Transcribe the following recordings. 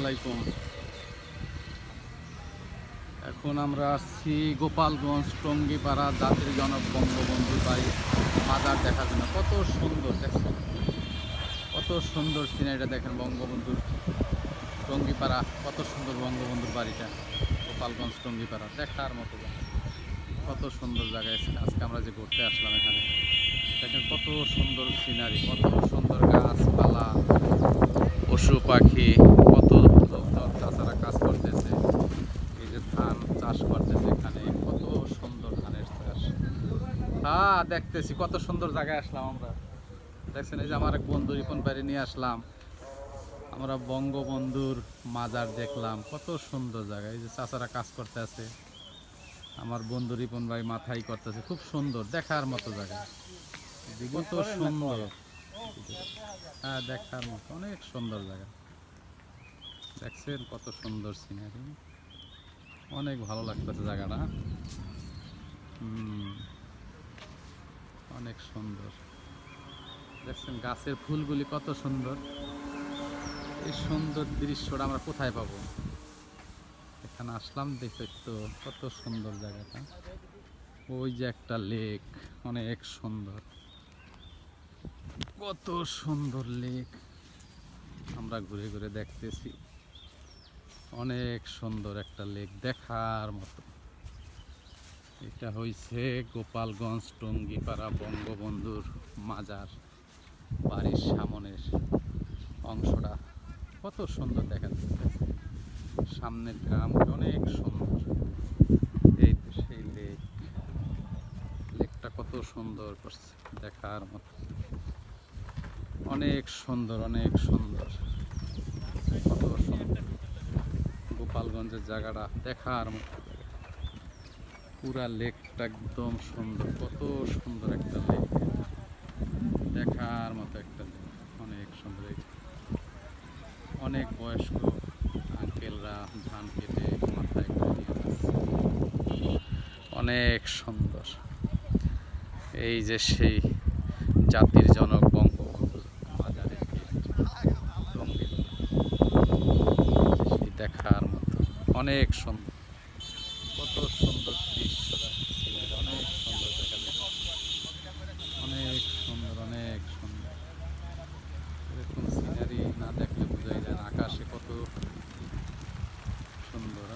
আলাইকুম। এখন আমরা আসছি গোপালগঞ্জ টঙ্গিপাড়া জাতির জনক বঙ্গবন্ধু বাড়ি মাজার দেখার জন্য। কত সুন্দর দেখছেন, কত সুন্দর সিনারিটা দেখেন। বঙ্গবন্ধুর টঙ্গিপাড়া, কত সুন্দর বঙ্গবন্ধুর বাড়িটা। গোপালগঞ্জ টঙ্গিপাড়া দেখার মতো জায়গা, কত সুন্দর জায়গায় আজকে আমরা যে ঘুরতে আসলাম। এখানে দেখেন কত সুন্দর সিনারি, কত সুন্দর গাছপালা, পশু পাখি, কত লোকজন চাষারা কাজ করতেছে। এই যে ধান চাষ করতেছে এখানে, কত সুন্দর ধানের চাষ। হ্যাঁ দেখতেছি, কত সুন্দর জায়গায় আসলাম আমরা। দেখছেন, এই যে আমার এক বন্ধু রিপন বাড়ি নিয়ে আসলাম, আমরা বঙ্গবন্ধুর মাজার দেখলাম। কত সুন্দর জায়গা, এই যে চাষারা কাজ করতে আছে, আমার বন্ধু রিপন ভাই মাথায় করতেছে। খুব সুন্দর দেখার মতো জায়গা, কত সুন্দর। হ্যাঁ দেখার মতো অনেক সুন্দর জায়গা। দেখছেন কত সুন্দর সিনারি, অনেক ভালো লাগতেছে জায়গাটা। অনেক সুন্দর। দেখছেন গাছের ফুলগুলি কত সুন্দর। এই সুন্দর দৃশ্যটা আমরা কোথায় পাবো? এখানে আসলাম দেখে তো, কত সুন্দর জায়গাটা। ওই যে একটা লেক, অনেক সুন্দর, কত সুন্দর লেক। আমরা ঘুরে ঘুরে দেখতেছি, অনেক সুন্দর একটা লেক দেখার মতো। এটা হইছে গোপালগঞ্জ টঙ্গিপাড়া বঙ্গবন্ধুর মাজার বাড়ির সামনের অংশটা। কত সুন্দর দেখা যাচ্ছে, সামনের গ্রাম অনেক সুন্দর। এই তো সেই লেক, লেকটা কত সুন্দর করছে দেখার মতো, অনেক সুন্দর, অনেক সুন্দর, কত সুন্দর। গোপালগঞ্জের জায়গাটা দেখার মতো, পুরা লেকটা একদম সুন্দর, কত সুন্দর একটা লেক, দেখার মতো একটা লেক, অনেক সুন্দর। অনেক বয়স্ক আঙ্কেলরা ধান কেটে মাথায় করে নিয়ে যাচ্ছে, অনেক সুন্দর। এই যে সেই জাতির জনক বঙ্গবন্ধু মাজারের সেই দেখার মতো, অনেক সুন্দর, কত সুন্দর দৃশ্য, অনেক সুন্দর দেখা যায়, অনেক সুন্দর, অনেক সুন্দর। এরকম সিনারি না দেখলে বোঝাই যায় না, আকাশে কত সুন্দর,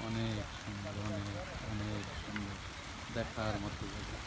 অনেক সুন্দর, অনেক অনেক সুন্দর দেখার মতো জায়গা।